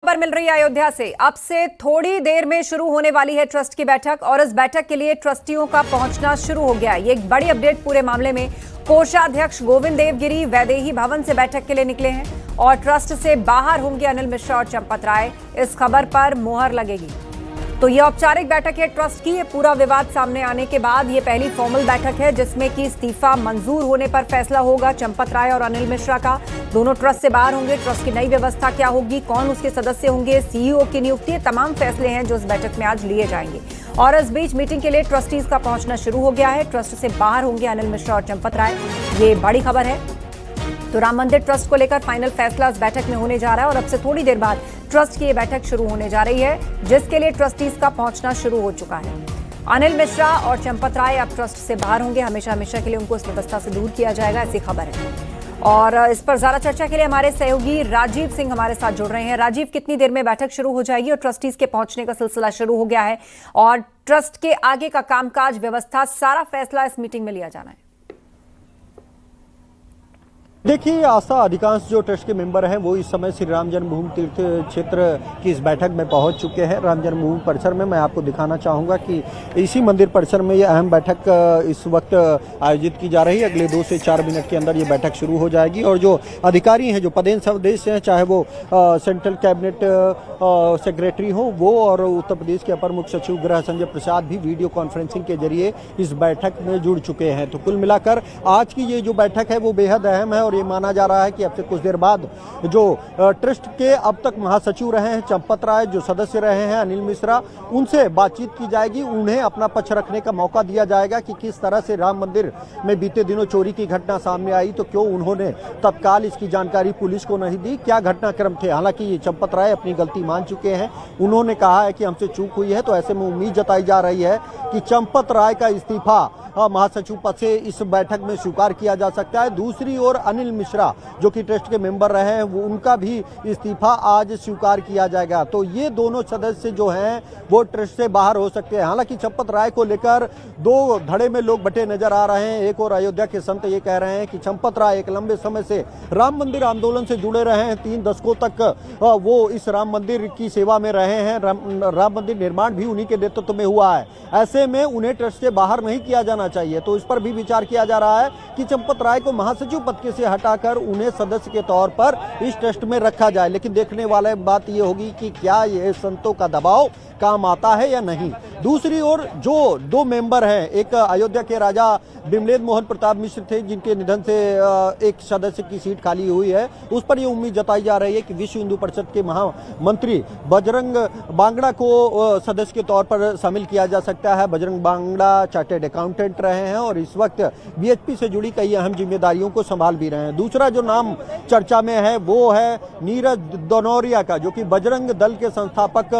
खबर मिल रही है अयोध्या से। अब से थोड़ी देर में शुरू होने वाली है ट्रस्ट की बैठक और इस बैठक के लिए ट्रस्टियों का पहुंचना शुरू हो गया है। ये एक बड़ी अपडेट पूरे मामले में। कोषाध्यक्ष गोविंद देवगिरी वैदेही भवन से बैठक के लिए निकले हैं और ट्रस्ट से बाहर होंगे अनिल मिश्रा और चंपत राय। इस खबर पर मुहर लगेगी। तो ये औपचारिक बैठक है ट्रस्ट की। ये पूरा विवाद सामने आने के बाद ये पहली फॉर्मल बैठक है जिसमें कि इस्तीफा मंजूर होने पर फैसला होगा चंपत राय और अनिल मिश्रा का। दोनों ट्रस्ट से बाहर होंगे। ट्रस्ट की नई व्यवस्था क्या होगी, कौन उसके सदस्य होंगे, सीईओ की नियुक्ति, तमाम फैसले हैं जो इस बैठक में आज लिए जाएंगे। और इस बीच मीटिंग के लिए ट्रस्टीज का पहुंचना शुरू हो गया है। ट्रस्ट से बाहर होंगे अनिल मिश्रा और चंपत राय। ये बड़ी खबर है। तो राम मंदिर ट्रस्ट को लेकर फाइनल फैसला इस बैठक में होने जा रहा है और अब से थोड़ी देर बाद ट्रस्ट की ये बैठक शुरू होने जा रही है जिसके लिए ट्रस्टीज का पहुंचना शुरू हो चुका है। अनिल मिश्रा और चंपत राय अब ट्रस्ट से बाहर होंगे। हमेशा हमेशा के लिए उनको इस व्यवस्था से दूर किया जाएगा, ऐसी खबर है। और इस पर ज्यादा चर्चा के लिए हमारे सहयोगी राजीव सिंह हमारे साथ जुड़ रहे हैं। राजीव, कितनी देर में बैठक शुरू हो जाएगी और ट्रस्टीज के पहुंचने का सिलसिला शुरू हो गया है और ट्रस्ट के आगे का कामकाज, व्यवस्था, सारा फैसला इस मीटिंग में लिया जाना है? देखिए आस्था, अधिकांश जो ट्रस्ट के मेंबर हैं वो इस समय श्री राम जन्मभूमि तीर्थ क्षेत्र की इस बैठक में पहुंच चुके हैं। राम जन्मभूमि परिसर में मैं आपको दिखाना चाहूँगा कि इसी मंदिर परिसर में ये अहम बैठक इस वक्त आयोजित की जा रही है। अगले 2 से 4 मिनट के अंदर ये बैठक शुरू हो जाएगी और जो अधिकारी हैं, जो पदेन सदस्य हैं, चाहे वो सेंट्रल कैबिनेट सेक्रेटरी हो वो और उत्तर प्रदेश के अपर मुख्य सचिव गृह संजय प्रसाद भी वीडियो कॉन्फ्रेंसिंग के जरिए इस बैठक में जुड़ चुके हैं। तो कुल मिलाकर आज की ये जो बैठक है वो बेहद अहम है और ये माना जा रहा है कि अब से कुछ देर बाद जो ट्रस्ट के अब तक महासचिव रहे हैं चंपत राय, जो सदस्य रहे हैं अनिल मिश्रा, उनसे बातचीत की जाएगी। उन्हें अपना पक्ष रखने का मौका दिया जाएगा कि किस तरह से राम मंदिर में बीते दिनों चोरी की घटना सामने आई तो क्यों उन्होंने तत्काल इसकी जानकारी पुलिस को नहीं दी, क्या घटनाक्रम थे। हालांकि ये चंपत राय अपनी गलती मान चुके हैं। उन्होंने कहा है कि हमसे चूक हुई है। तो ऐसे में उम्मीद जताई जा रही है कि चंपत राय का इस्तीफा महासचिव पद से इस बैठक में स्वीकार किया जा सकता है। दूसरी ओर अनिल मिश्रा जो कि ट्रस्ट के मेंबर रहे हैं वो उनका भी इस्तीफा आज स्वीकार किया जाएगा। तो ये दोनों सदस्य जो हैं वो ट्रस्ट से बाहर हो सकते हैं। हालांकि चंपत राय को लेकर 2 धड़े में लोग बटे नजर आ रहे हैं। एक और अयोध्या के संत ये कह रहे हैं कि चंपत राय एक लंबे समय से राम मंदिर आंदोलन से जुड़े रहे हैं, 3 दशकों तक वो इस राम मंदिर की सेवा में रहे हैं। राम मंदिर निर्माण भी उन्हीं के नेतृत्व में हुआ है। ऐसे में उन्हें ट्रस्ट से बाहर नहीं किया जाना चाहिए। तो इस पर भी विचार किया जा रहा है कि चंपत राय को महासचिव पद के से हटाकर उन्हें सदस्य के तौर पर इस ट्रस्ट में रखा जाए। लेकिन देखने वाले बात यह होगी कि क्या यह संतों का दबाव काम आता है या नहीं। दूसरी ओर जो 2 मेंबर हैं, एक अयोध्या के राजा बिमलेंद्र मोहन प्रताप मिश्र थे जिनके निधन से एक सदस्य की सीट खाली हुई है, उस पर यह उम्मीद जताई जा रही है कि विश्व हिंदू परिषद के महामंत्री बजरंग बांगड़ा को सदस्य के तौर पर शामिल किया जा सकता है। बजरंग बांगड़ा चार्टर्ड अकाउंटेंट रहे हैं और इस वक्त बीएचपी से जुड़ी कई अहम जिम्मेदारियों को संभाल भी रहे हैं। दूसरा जो नाम चर्चा में है वो है नीरज दनौरिया का, जो कि बजरंग दल के संस्थापक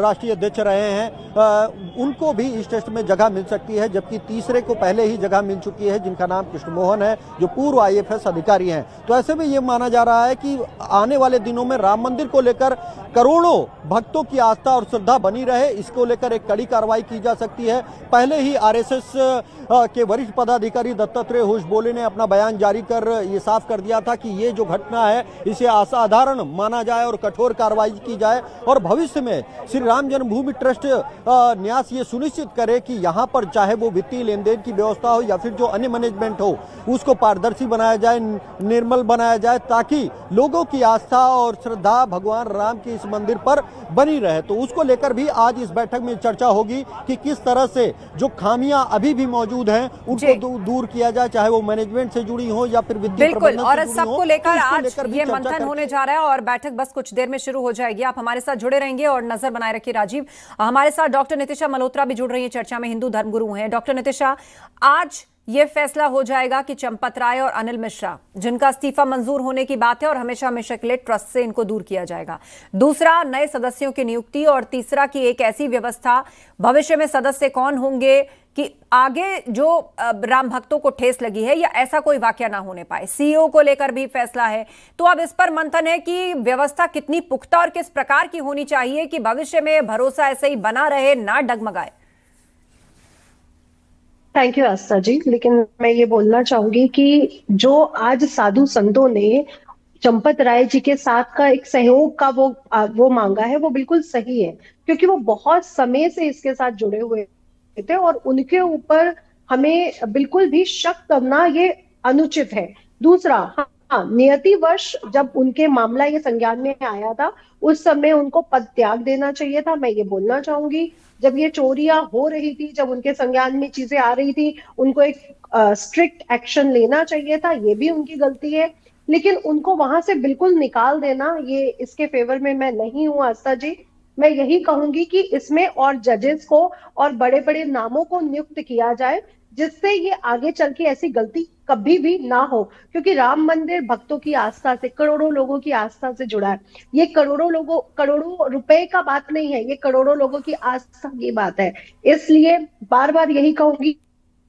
राष्ट्रीय अध्यक्ष रहे हैं। उनको भी इस ट्रस्ट में जगह मिल सकती है, जबकि तीसरे को पहले ही जगह मिल चुकी है जिनका नाम कृष्ण मोहन है, जो पूर्व आईएफएस अधिकारी हैं। तो ऐसे में ये माना जा रहा है कि आने वाले दिनों में राम मंदिर को लेकर करोड़ों भक्तों की आस्था और श्रद्धा बनी रहे, इसको लेकर एक कड़ी कार्रवाई की जा सकती है। पहले ही आरएसएस के वरिष्ठ पदाधिकारी दत्तात्रेय होश बोले ने अपना बयान जारी कर ये साफ कर दिया था कि ये जो घटना है इसे असाधारण माना जाए और कठोर कार्रवाई की जाए और भविष्य में श्री राम जन्मभूमि ट्रस्ट न्यास ये सुनिश्चित करे कि यहाँ पर चाहे वो वित्तीय लेन देन की व्यवस्था हो या फिर जो अन्य मैनेजमेंट हो उसको पारदर्शी बनाया जाए, निर्मल बनाया जाए, ताकि लोगों की आस्था और श्रद्धा भगवान राम के इस मंदिर पर बनी रहे। तो उसको लेकर भी आज इस बैठक में चर्चा होगी कि किस तरह से जो खामियां अभी भी मौजूद हैं उनको दूर किया जाए, चाहे वो मैनेजमेंट से जुड़ी हो या फिर वित्तीय बिल्कुल। और सबको लेकर आज ये मंथन होने जा रहा है और बैठक बस कुछ देर में शुरू हो जाएगी। आप हमारे साथ जुड़े रहेंगे और नजर बनाए रखिए। राजीव, हमारे साथ डॉक्टर नितिशा मल्होत्रा भी जुड़ रही है चर्चा में, हिंदू धर्मगुरु हैं। डॉक्टर नितिशा, आज ये फैसला हो जाएगा कि चंपत राय और अनिल मिश्रा जिनका इस्तीफा मंजूर होने की बात है और हमेशा हमेशा के लिए ट्रस्ट से इनको दूर किया जाएगा। दूसरा, नए सदस्यों की नियुक्ति और तीसरा की एक ऐसी व्यवस्था, भविष्य में सदस्य कौन होंगे कि आगे जो राम भक्तों को ठेस लगी है या ऐसा कोई वाकया ना होने पाए। सीईओ को लेकर भी फैसला है। तो अब इस पर मंथन है कि व्यवस्था कितनी पुख्ता और किस प्रकार की होनी चाहिए कि भविष्य में भरोसा ऐसे ही बना रहे, ना डगमगाए। थैंक यू आस्था जी। लेकिन मैं ये बोलना चाहूंगी कि जो आज साधु संतों ने चंपत राय जी के साथ का एक सहयोग का वो मांगा है, वो बिल्कुल सही है, क्योंकि वो बहुत समय से इसके साथ जुड़े हुए थे और उनके ऊपर हमें बिल्कुल भी शक करना ये अनुचित है। दूसरा, हाँ, नियतिवश जब उनके मामला ये संज्ञान में आया था, उस समय उनको पद त्याग देना चाहिए था। मैं ये बोलना चाहूंगी, जब ये चोरियां हो रही थी, जब उनके संज्ञान में चीजें आ रही थी, उनको एक स्ट्रिक्ट एक्शन लेना चाहिए था। ये भी उनकी गलती है, लेकिन उनको वहां से बिल्कुल निकाल देना, ये इसके फेवर में मैं नहीं हूं आस्था जी। मैं यही कहूंगी कि इसमें और जजेस को और बड़े बड़े नामों को नियुक्त किया जाए, जिससे ये आगे चल के ऐसी गलती कभी भी ना हो। क्योंकि राम मंदिर भक्तों की आस्था से, करोड़ों लोगों की आस्था से जुड़ा है। ये करोड़ों रुपए का बात नहीं है, ये करोड़ों लोगों की आस्था की बात है। इसलिए बार बार यही कहूंगी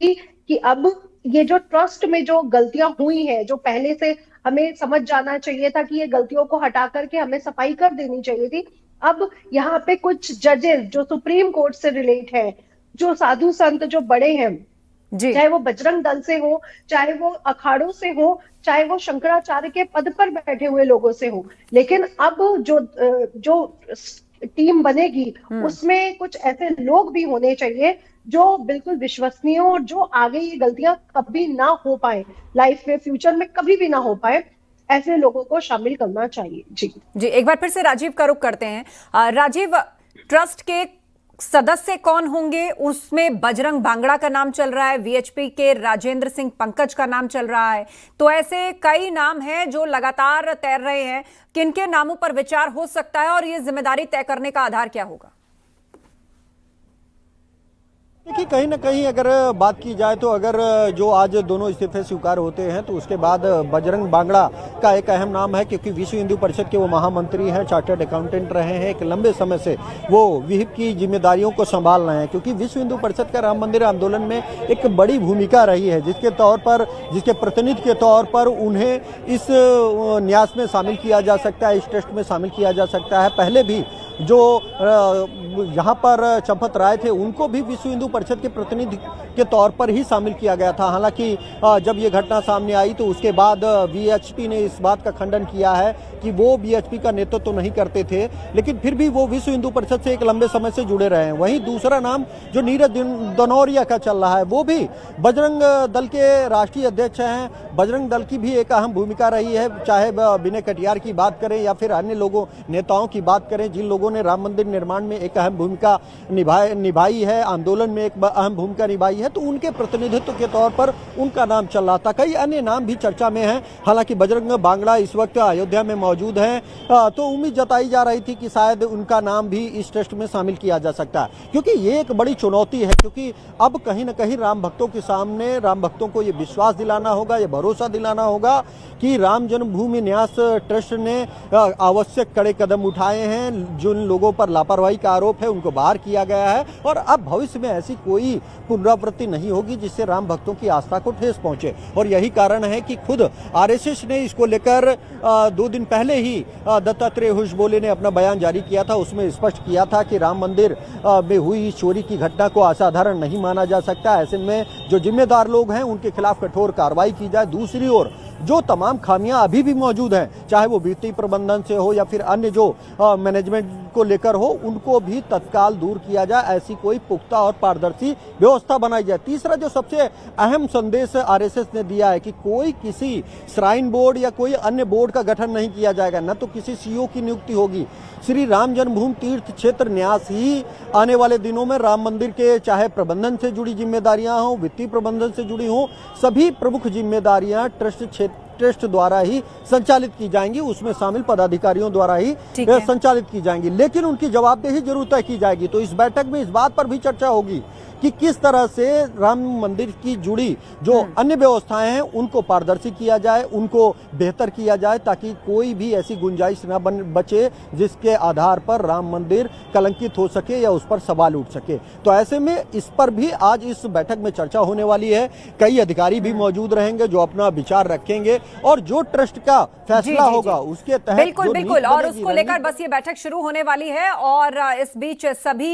कि अब ये जो ट्रस्ट में जो गलतियां हुई हैं, जो पहले से हमें समझ जाना चाहिए था कि ये गलतियों को हटा करके हमें सफाई कर देनी चाहिए थी। अब यहाँ पे कुछ जजेस जो सुप्रीम कोर्ट से रिलेट है, जो साधु संत जो बड़े हैं, जी चाहे वो बजरंग दल से हो, चाहे वो अखाड़ों से हो, चाहे वो शंकराचार्य के पद पर बैठे हुए लोगों से हो, लेकिन अब जो टीम बनेगी उसमें कुछ ऐसे लोग भी होने चाहिए जो बिल्कुल विश्वसनीय हो, और जो आगे ये गलतियां कभी ना हो पाए, लाइफ में, फ्यूचर में कभी भी ना हो पाए, ऐसे लोगों को शामिल करना चाहिए। जी जी, एक बार फिर से राजीव का रुख करते हैं। राजीव, ट्रस्ट के सदस्य कौन होंगे? उसमें बजरंग बांगड़ा का नाम चल रहा है, वीएचपी के राजेंद्र सिंह पंकज का नाम चल रहा है, तो ऐसे कई नाम हैं जो लगातार तैर रहे हैं। किनके नामों पर विचार हो सकता है और ये जिम्मेदारी तय करने का आधार क्या होगा? देखिए, कहीं ना कहीं अगर बात की जाए तो अगर जो आज दोनों इस्तीफे स्वीकार होते हैं तो उसके बाद बजरंग बांगड़ा का एक अहम नाम है, क्योंकि विश्व हिंदू परिषद के वो महामंत्री हैं, चार्टर्ड अकाउंटेंट रहे हैं, एक लंबे समय से वो विहिप की जिम्मेदारियों को संभाल रहे हैं। क्योंकि विश्व हिंदू परिषद का राम मंदिर आंदोलन में एक बड़ी भूमिका रही है, जिसके प्रतिनिधि के तौर पर उन्हें इस न्यास में शामिल किया जा सकता है, इस ट्रस्ट में शामिल किया जा सकता है। पहले भी जो यहाँ पर चंपत राय थे उनको भी विश्व हिंदू परिषद के प्रतिनिधि के तौर पर ही शामिल किया गया था। हालांकि जब ये घटना सामने आई तो उसके बाद वीएचपी ने इस बात का खंडन किया है कि वो वीएचपी का नेतृत्व तो नहीं करते थे, लेकिन फिर भी वो विश्व हिंदू परिषद से एक लंबे समय से जुड़े रहे हैं। वहीं दूसरा नाम जो नीरज दनौरिया का चल रहा है, वो भी बजरंग दल के राष्ट्रीय अध्यक्ष हैं। बजरंग दल की भी एक अहम भूमिका रही है, चाहे विनय कटियार की बात करें या फिर अन्य नेताओं की बात करें, जिन लोगों ने राम मंदिर निर्माण में एक अहम भूमिका निभाई है, आंदोलन में एक अहम भूमिका निभाई है, तो उनके प्रतिनिधित्व के तौर पर उनका नाम चल रहा था। कई अन्य नाम भी चर्चा में हैं। हालांकि बजरंग बांगड़ा इस वक्त अयोध्या में मौजूद हैं, तो उम्मीद जताई जा रही थी कि शायद उनका नाम भी इस ट्रस्ट में शामिल किया जा सकता है, क्योंकि ये एक बड़ी चुनौती है। क्योंकि अब कहीं ना कहीं राम भक्तों के सामने, राम भक्तों को ये विश्वास दिलाना होगा, ये भरोसा दिलाना होगा कि राम जन्मभूमि न्यास ट्रस्ट ने आवश्यक कड़े कदम उठाए हैं। जिन लोगों पर लापरवाही का आरोप है उनको बाहर किया गया है, और अब भविष्य में ऐसी कोई पुनरावृत्ति नहीं होगी जिससे राम भक्तों की आस्था को ठेस पहुंचे। और यही कारण है कि खुद आरएसएस ने इसको लेकर 2 दिन पहले ही दत्तात्रेय हुसबोले ने अपना बयान जारी किया था। उसमें स्पष्ट किया था कि राम मंदिर में हुई चोरी की घटना को असाधारण नहीं माना जा सकता। ऐसे में जो जिम्मेदार लोग हैं उनके खिलाफ कठोर कार्रवाई की जाए। दूसरी ओर जो तमाम खामियां अभी भी मौजूद हैं, चाहे वो वित्तीय प्रबंधन से हो या फिर अन्य जो मैनेजमेंट को लेकर हो, उनको भी तत्काल दूर किया जाए। ऐसी कोई पुख्ता और पारदर्शी व्यवस्था बनाई जाए। तीसरा जो सबसे अहम संदेश आरएसएस ने दिया है कि कोई किसी श्राइन बोर्ड या कोई अन्य बोर्ड का गठन नहीं किया जाएगा, न तो किसी सीईओ की नियुक्ति होगी। श्री राम जन्मभूमि तीर्थ क्षेत्र न्यास ही आने वाले दिनों में राम मंदिर के चाहे प्रबंधन से जुड़ी जिम्मेदारियां हो, वित्तीय प्रबंधन से जुड़ी हो, सभी प्रमुख जिम्मेदारियां ट्रस्ट द्वारा ही संचालित की जाएंगी, उसमें शामिल पदाधिकारियों द्वारा ही संचालित की जाएंगी। लेकिन उनकी जवाबदेही जरूर तय की जाएगी। तो इस बैठक में इस बात पर भी चर्चा होगी कि किस तरह से राम मंदिर की जुड़ी जो अन्य व्यवस्थाएं हैं उनको पारदर्शी किया जाए, उनको बेहतर किया जाए, ताकि कोई भी ऐसी गुंजाइश न बचे जिसके आधार पर राम मंदिर कलंकित हो सके या उस पर सवाल उठ सके। तो ऐसे में इस पर भी आज इस बैठक में चर्चा होने वाली है। कई अधिकारी भी मौजूद रहेंगे जो अपना विचार रखेंगे, और जो ट्रस्ट का फैसला होगा उसके तहत बिल्कुल और उसको लेकर बस ये बैठक शुरू होने वाली है। और इस बीच सभी